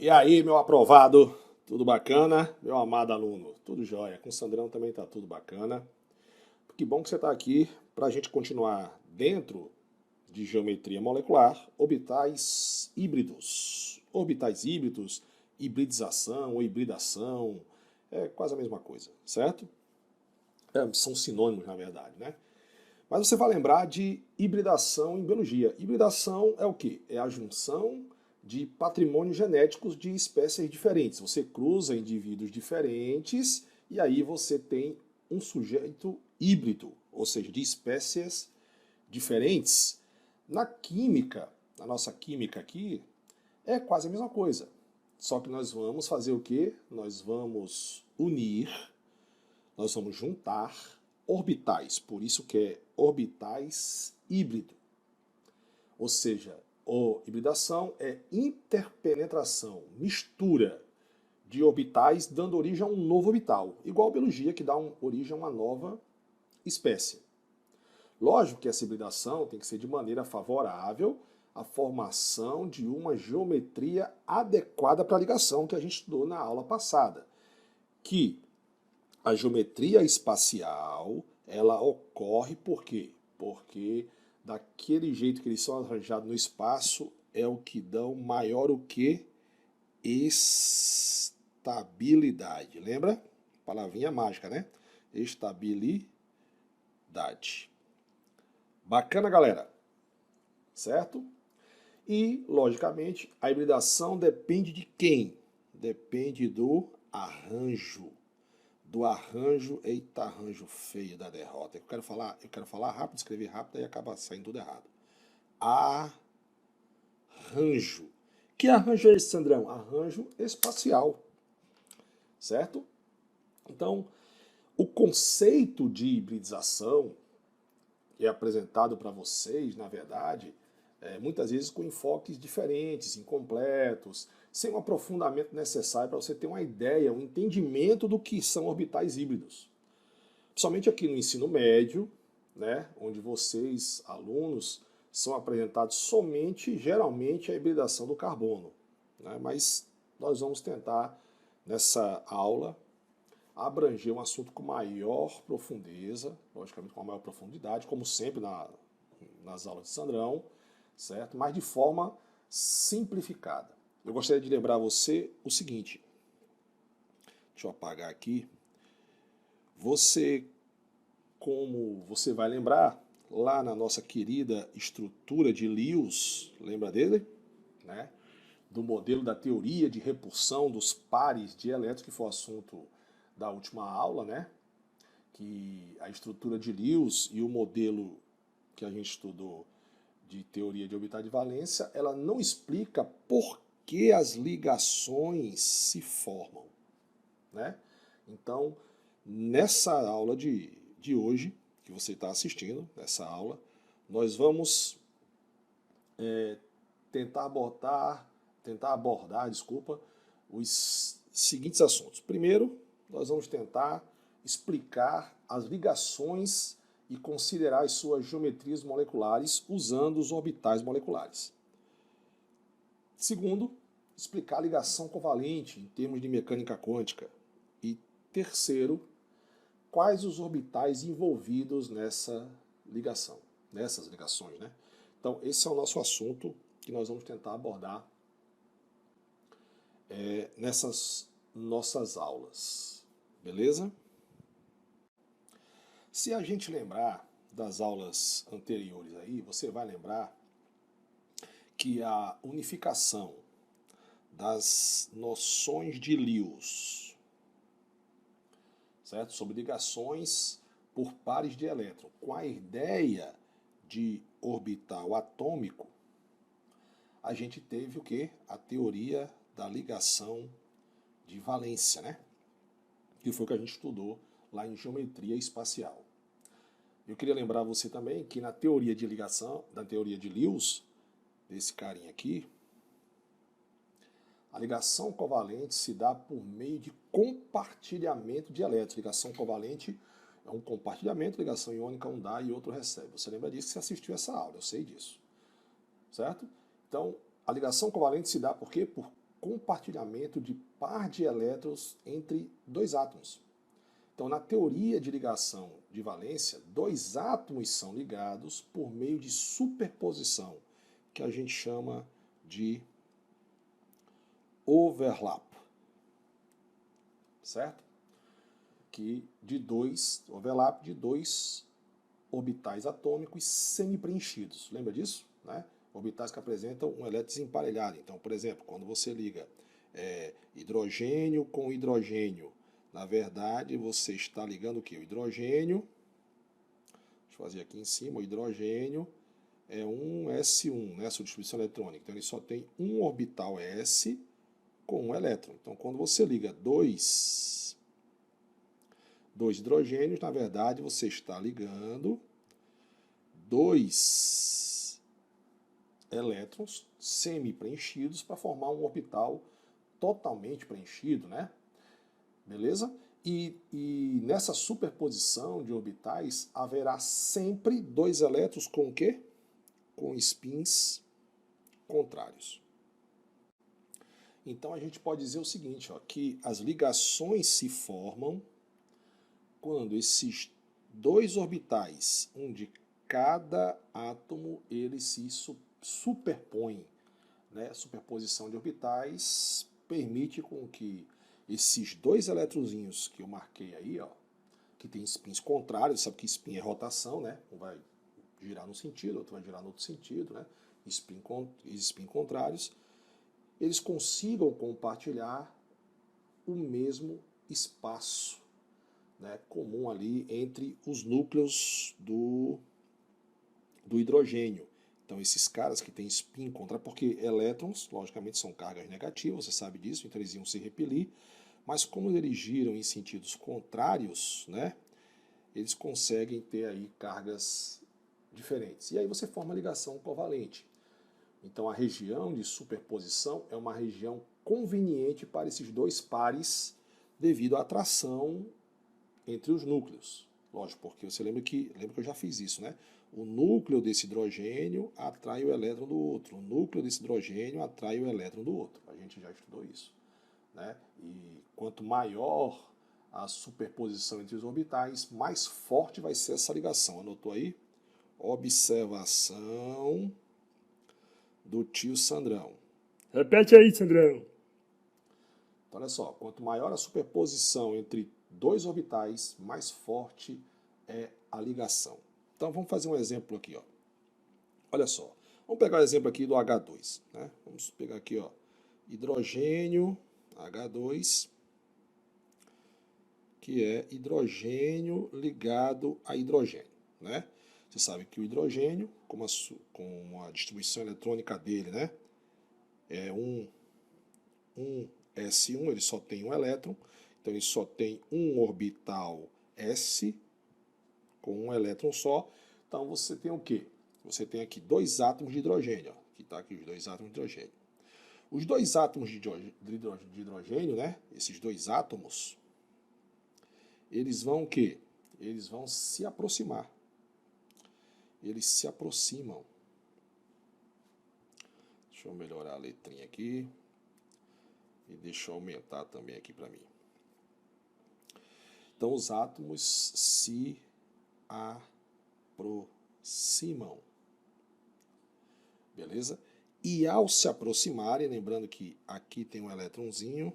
E aí, meu aprovado, tudo bacana? Meu amado aluno, tudo jóia. Com o Sandrão também tá tudo bacana. Que bom que você está aqui para a gente continuar dentro de geometria molecular, orbitais híbridos. Orbitais híbridos, hibridização ou hibridação, é quase a mesma coisa, certo? São sinônimos, na verdade, né? Mas você vai lembrar de hibridação em biologia. Hibridação é o quê? É a junção de patrimônios genéticos de espécies diferentes. Você cruza indivíduos diferentes e aí você tem um sujeito híbrido, ou seja, de espécies diferentes. Na química, na nossa química aqui, é quase a mesma coisa. Só que nós vamos fazer o quê? Nós vamos unir, nós vamos juntar orbitais, por isso que é orbitais híbrido. Ou seja, hibridação é interpenetração, mistura de orbitais dando origem a um novo orbital, igual a biologia que dá origem a uma nova espécie. Lógico que essa hibridação tem que ser de maneira favorável à formação de uma geometria adequada para a ligação que a gente estudou na aula passada, que a geometria espacial, ela ocorre por quê? Porque daquele jeito que eles são arranjados no espaço é o que dão maior o que? Estabilidade. Lembra? Palavrinha mágica, né? Estabilidade. Bacana, galera? Certo? E, logicamente, a hibridação depende de quem? Depende do arranjo. Do arranjo, eita arranjo feio da derrota. Eu quero falar rápido, escrever rápido e acaba saindo tudo errado. Arranjo. Que arranjo é esse, Sandrão? Arranjo espacial. Certo? Então, o conceito de hibridização que é apresentado para vocês, na verdade, muitas vezes com enfoques diferentes, incompletos, sem um aprofundamento necessário para você ter uma ideia, um entendimento do que são orbitais híbridos. Principalmente aqui no ensino médio, né, onde vocês, alunos, são apresentados somente, geralmente, a hibridação do carbono. Né, mas nós vamos tentar, nessa aula, abranger um assunto com maior profundeza, logicamente com maior profundidade, como sempre nas aulas de Sandrão, certo? Mas de forma simplificada. Eu gostaria de lembrar você o seguinte, deixa eu apagar aqui, como você vai lembrar, lá na nossa querida estrutura de Lewis, lembra dele? Né? Do modelo da teoria de repulsão dos pares de elétrons, que foi o assunto da última aula, né? Que a estrutura de Lewis e o modelo que a gente estudou de teoria de orbital de valência, ela não explica por que as ligações se formam, né? Então, nessa aula de hoje, que você está assistindo, nessa aula, nós vamos tentar abordar, os seguintes assuntos. Primeiro, nós vamos tentar explicar as ligações e considerar as suas geometrias moleculares usando os orbitais moleculares. Segundo, explicar a ligação covalente em termos de mecânica quântica. E terceiro, quais os orbitais envolvidos nessa ligação, nessas ligações, né? Então, esse é o nosso assunto que nós vamos tentar abordar nessas nossas aulas. Beleza? Se a gente lembrar das aulas anteriores aí, você vai lembrar que a unificação das noções de Lewis, certo? Sobre ligações por pares de elétron, com a ideia de orbital atômico, a gente teve o quê? A teoria da ligação de valência, né? Que foi o que a gente estudou lá em geometria espacial. Eu queria lembrar você também que na teoria de ligação, da teoria de Lewis, desse carinha aqui, a ligação covalente se dá por meio de compartilhamento de elétrons. Ligação covalente é um compartilhamento, ligação iônica um dá e outro recebe. Você lembra disso? Você assistiu essa aula, eu sei disso. Certo? Então, a ligação covalente se dá por quê? Por compartilhamento de par de elétrons entre dois átomos. Então, na teoria de ligação de valência, dois átomos são ligados por meio de superposição, que a gente chama de overlap, certo? Que overlap de dois orbitais atômicos semi-preenchidos. Lembra disso? Né? Orbitais que apresentam um elétron desemparelhado. Então, por exemplo, quando você liga hidrogênio com hidrogênio, na verdade você está ligando o quê? O hidrogênio, deixa eu fazer aqui em cima, o hidrogênio é um S1, né? Sua distribuição eletrônica. Então ele só tem um orbital S com um elétron. Então quando você liga dois hidrogênios, na verdade você está ligando dois elétrons semi-preenchidos para formar um orbital totalmente preenchido, né? Beleza? E nessa superposição de orbitais haverá sempre dois elétrons com o quê? Com spins contrários. Então a gente pode dizer o seguinte, ó, que as ligações se formam quando esses dois orbitais, um de cada átomo, eles se superpõem. Né? Superposição de orbitais permite com que esses dois eletrozinhos que eu marquei aí, ó, que tem spins contrários, sabe que spin é rotação, né? Um vai girar num sentido, outro vai girar no outro sentido, né? Spin contrários, eles consigam compartilhar o mesmo espaço, né, comum ali entre os núcleos do hidrogênio. Então esses caras que têm spin contrário, porque elétrons, logicamente, são cargas negativas, você sabe disso, então eles iam se repelir, mas como eles giram em sentidos contrários, né, eles conseguem ter aí cargas diferentes. E aí você forma a ligação covalente. Então a região de superposição é uma região conveniente para esses dois pares devido à atração entre os núcleos. Lógico, porque você lembra que eu já fiz isso, né? O núcleo desse hidrogênio atrai o elétron do outro. O núcleo desse hidrogênio atrai o elétron do outro. A gente já estudou isso, né? E quanto maior a superposição entre os orbitais, mais forte vai ser essa ligação. Anotou aí? Observação do tio Sandrão. Repete aí, Sandrão. Então, olha só, quanto maior a superposição entre dois orbitais, mais forte é a ligação. Então vamos fazer um exemplo aqui, ó. Olha só, vamos pegar o exemplo aqui do H2, né? Vamos pegar aqui, ó, hidrogênio, H2, que é hidrogênio ligado a hidrogênio, né? Você sabe que o hidrogênio, com a distribuição eletrônica dele, né, é um S1, ele só tem um elétron, então ele só tem um orbital S com um elétron só. Então você tem o quê? Você tem aqui dois átomos de hidrogênio, ó, que está aqui os dois átomos de hidrogênio. Os dois átomos de hidrogênio, né, esses dois átomos, eles vão o quê? Eles vão se aproximar. Eles se aproximam. Deixa eu melhorar a letrinha aqui. E deixa eu aumentar também aqui para mim. Então os átomos se aproximam. Beleza? E ao se aproximarem, lembrando que aqui tem um elétronzinho.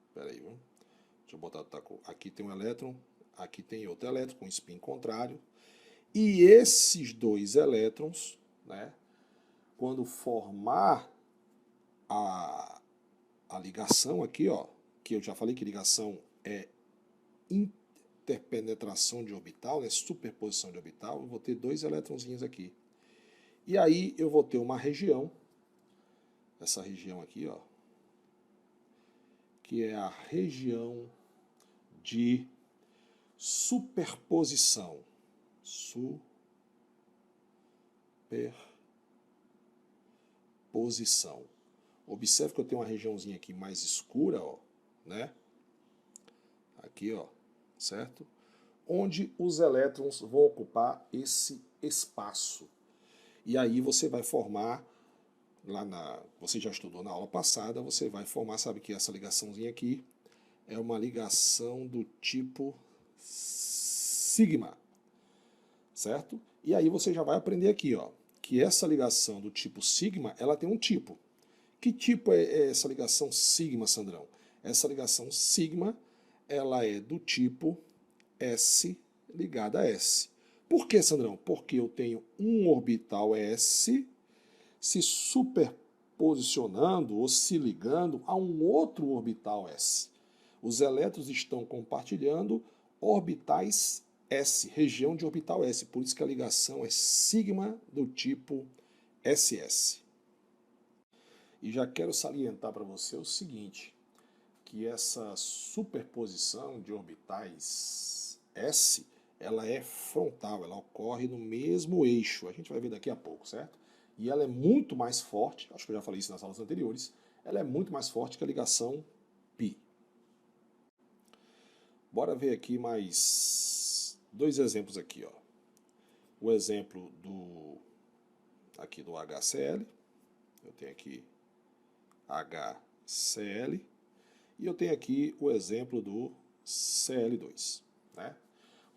Espera aí, deixa eu botar aqui tem um elétron, aqui tem outro elétron com spin contrário. E esses dois elétrons, né, quando formar a ligação aqui, ó, que eu já falei que ligação é interpenetração de orbital, né, superposição de orbital, eu vou ter dois elétronzinhos aqui. E aí eu vou ter uma região, essa região aqui, ó, que é a região de superposição. Superposição. Observe que eu tenho uma regiãozinha aqui mais escura, ó, né? Aqui, ó, certo? Onde os elétrons vão ocupar esse espaço. E aí você vai formar você já estudou na aula passada, você vai formar, sabe que essa ligaçãozinha aqui é uma ligação do tipo sigma, certo? E aí você já vai aprender aqui, ó, que essa ligação do tipo sigma, ela tem um tipo. Que tipo é essa ligação sigma, Sandrão? Essa ligação sigma, ela é do tipo S ligada a S. Por que, Sandrão? Porque eu tenho um orbital S se superposicionando ou se ligando a um outro orbital S. Os elétrons estão compartilhando orbitais S, região de orbital S, por isso que a ligação é sigma do tipo SS. E já quero salientar para você o seguinte, que essa superposição de orbitais S, ela é frontal, ela ocorre no mesmo eixo, a gente vai ver daqui a pouco, certo? E ela é muito mais forte, acho que eu já falei isso nas aulas anteriores, ela é muito mais forte que a ligação π. Bora ver aqui mais dois exemplos aqui, ó. O exemplo aqui do HCl, eu tenho aqui HCl, e eu tenho aqui o exemplo do Cl2, né?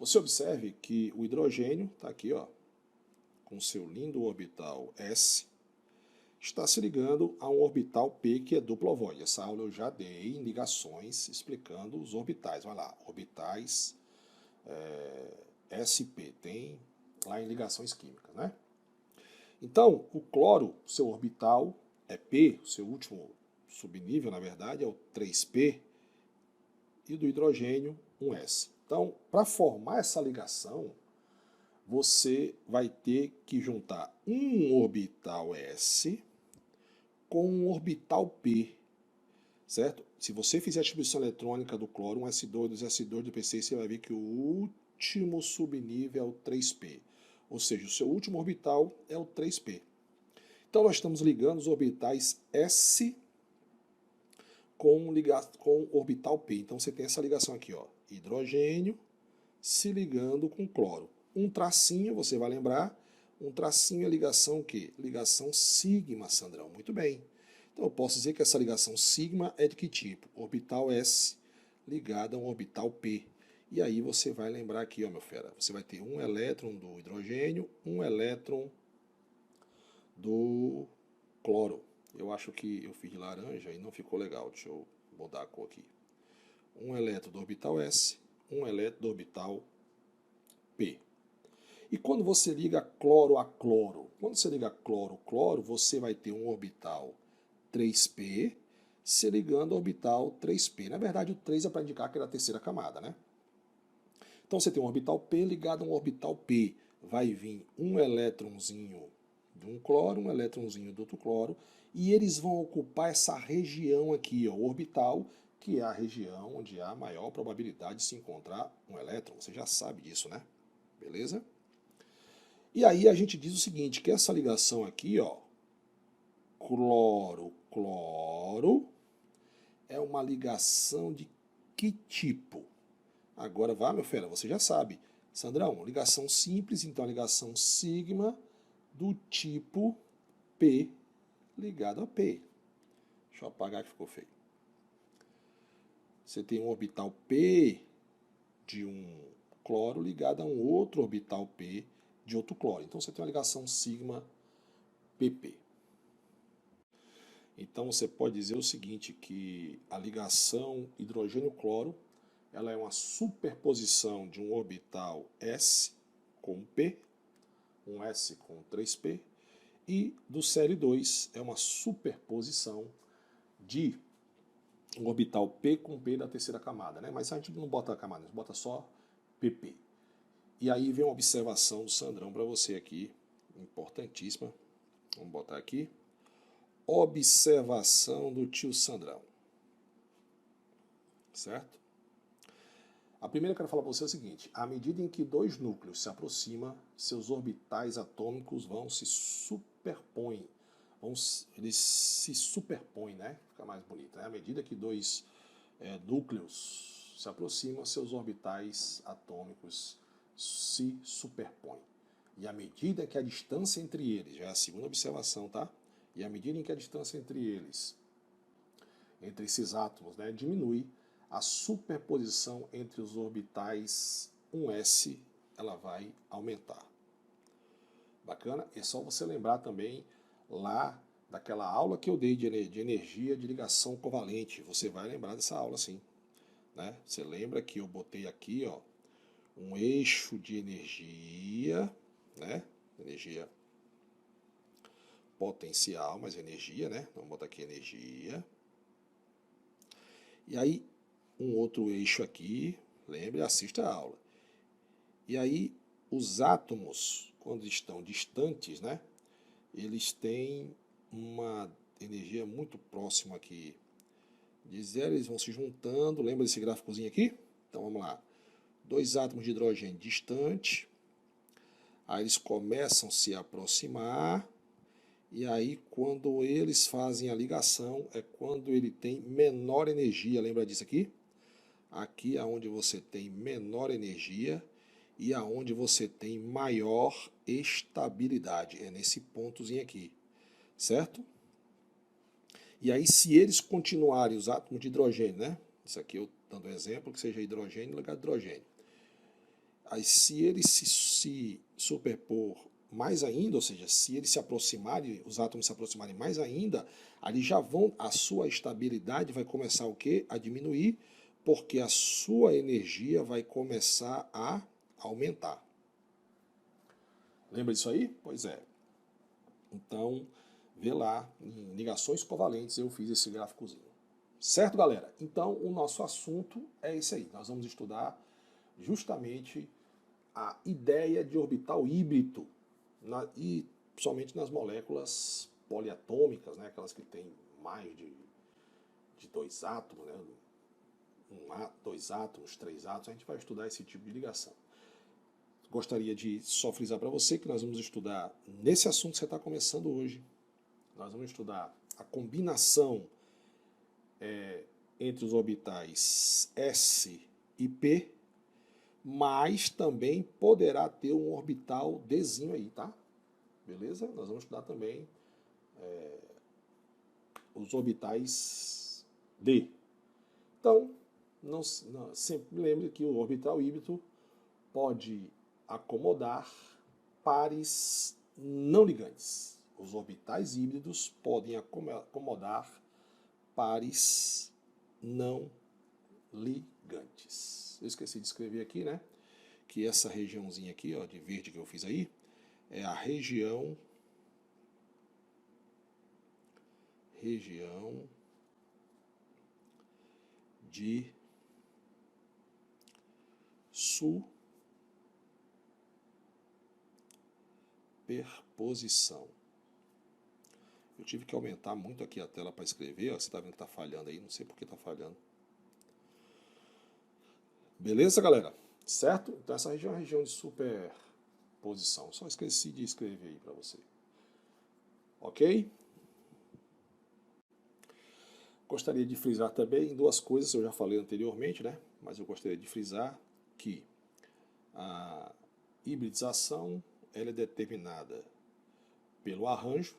Você observe que o hidrogênio está aqui, ó, com seu lindo orbital S, está se ligando a um orbital P que é duplo ovoide. Essa aula eu já dei em ligações explicando os orbitais. Vai lá, orbitais SP, tem lá em ligações químicas, né? Então, o cloro, seu orbital é P, o seu último subnível, na verdade, é o 3P, e do hidrogênio, um S. Então, para formar essa ligação, você vai ter que juntar um orbital S com um orbital P, certo? Se você fizer a distribuição eletrônica do cloro, um S2, dos S2 do P6, você vai ver que o último subnível é o 3P. Ou seja, o seu último orbital é o 3P. Então nós estamos ligando os orbitais S com orbital P. Então você tem essa ligação aqui, ó, hidrogênio se ligando com cloro. Um tracinho, você vai lembrar, um tracinho é ligação o quê? Ligação sigma, Sandrão. Muito bem. Então eu posso dizer que essa ligação sigma é de que tipo? Orbital S ligado a um orbital P. E aí você vai lembrar aqui, ó, meu fera, você vai ter um elétron do hidrogênio, um elétron do cloro. Eu acho que eu fiz laranja e não ficou legal. Deixa eu mudar a cor aqui. Um elétron do orbital S, um elétron do orbital P. E quando você liga cloro a cloro, quando você liga cloro, você vai ter um orbital 3P se ligando ao orbital 3P. Na verdade, o 3 é para indicar que é a terceira camada, né? Então você tem um orbital P ligado a um orbital P. Vai vir um elétronzinho de um cloro, um elétronzinho do outro cloro, e eles vão ocupar essa região aqui, ó, orbital, que é a região onde há a maior probabilidade de se encontrar um elétron. Você já sabe disso, né? Beleza? E aí a gente diz o seguinte, que essa ligação aqui, ó, cloro-cloro, é uma ligação de que tipo? Agora vá, meu fera, você já sabe. Sandrão, ligação simples, então a ligação sigma do tipo P ligado a P. Deixa eu apagar que ficou feio. Você tem um orbital P de um cloro ligado a um outro orbital P de outro cloro. Então você tem uma ligação sigma PP. Então você pode dizer o seguinte, que a ligação hidrogênio-cloro ela é uma superposição de um orbital S com P, um S com 3P, e do Cl2 é uma superposição de um orbital P com P da terceira camada, né? Mas a gente não bota a camada, a gente bota só PP. E aí vem uma observação do Sandrão para você aqui, importantíssima. Vamos botar aqui. Observação do tio Sandrão. Certo? A primeira que eu quero falar para você é o seguinte, à medida em que dois núcleos se aproximam, seus orbitais atômicos vão se superpõem. Eles se superpõem, né? Fica mais bonito, né? À medida que dois núcleos se aproximam, seus orbitais atômicos se superpõem. E à medida que a distância entre eles, já é a segunda observação, tá? E à medida em que a distância entre eles, entre esses átomos, né, diminui, a superposição entre os orbitais 1s ela vai aumentar. Bacana? É só você lembrar também lá daquela aula que eu dei de energia de ligação covalente. Você vai lembrar dessa aula sim. Né? Você lembra que eu botei aqui, ó, um eixo de energia, né? Energia potencial, mas energia, né? Vamos botar aqui energia. E aí, um outro eixo aqui, lembre, assista a aula. E aí, os átomos, quando estão distantes, né? Eles têm uma energia muito próxima aqui de zero, eles vão se juntando. Lembra desse gráficozinho aqui? Então vamos lá. Dois átomos de hidrogênio distantes, aí eles começam a se aproximar, e aí quando eles fazem a ligação é quando ele tem menor energia. Lembra disso aqui? Aqui é onde você tem menor energia e aonde você tem maior estabilidade. É nesse pontozinho aqui, certo? E aí, se eles continuarem, os átomos de hidrogênio, né? Isso aqui eu dando um exemplo, que seja hidrogênio ligado a hidrogênio. Aí, se eles se superpor mais ainda, ou seja, se eles se aproximarem, os átomos se aproximarem mais ainda, ali já vão, a sua estabilidade vai começar o quê? A diminuir, porque a sua energia vai começar a aumentar. Lembra disso aí? Pois é. Então, vê lá, em ligações covalentes eu fiz esse gráficozinho. Certo, galera? Então, o nosso assunto é esse aí. Nós vamos estudar justamente a ideia de orbital híbrido, e somente nas moléculas poliatômicas, né? Aquelas que têm mais de dois átomos, né? Dois átomos, três átomos, a gente vai estudar esse tipo de ligação. Gostaria de só frisar para você que nós vamos estudar nesse assunto que você está começando hoje. Nós vamos estudar a combinação entre os orbitais S e P, mas também poderá ter um orbital Dzinho aí, tá? Beleza? Nós vamos estudar também os orbitais D. Então, sempre lembre que o orbital híbrido pode acomodar pares não ligantes. Os orbitais híbridos podem acomodar pares não ligantes. Eu esqueci de escrever aqui, né? Que essa regiãozinha aqui, ó, de verde que eu fiz aí, é a região de superposição. Eu tive que aumentar muito aqui a tela para escrever, ó, você está vendo que está falhando aí, não sei por que está falhando. Beleza, galera? Certo? Então essa região é a região de superposição. Só esqueci de escrever aí para você. Ok? Gostaria de frisar também duas coisas, eu já falei anteriormente, né? Mas eu gostaria de frisar que a hibridização ela é determinada pelo arranjo,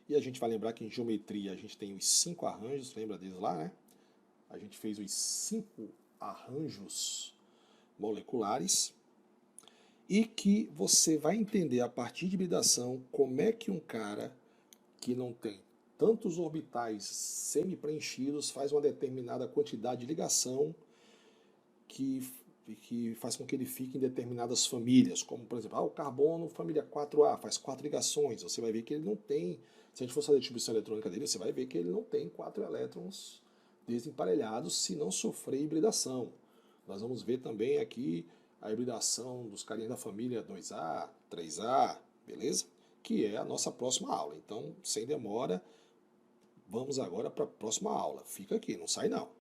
e a gente vai lembrar que em geometria a gente tem os 5 arranjos, lembra deles lá, né? A gente fez os 5 arranjos moleculares, e que você vai entender a partir de hibridação como é que um cara que não tem tantos orbitais semi-preenchidos faz uma determinada quantidade de ligação que faz com que ele fique em determinadas famílias, como por exemplo, o carbono, família 4A, faz 4 ligações. Você vai ver que ele não tem, se a gente for fazer a distribuição eletrônica dele, você vai ver que ele não tem 4 elétrons desemparelhados se não sofrer hibridação. Nós vamos ver também aqui a hibridação dos carinhas da família 2A, 3A, beleza? Que é a nossa próxima aula. Então, sem demora, vamos agora para a próxima aula. Fica aqui, não sai não.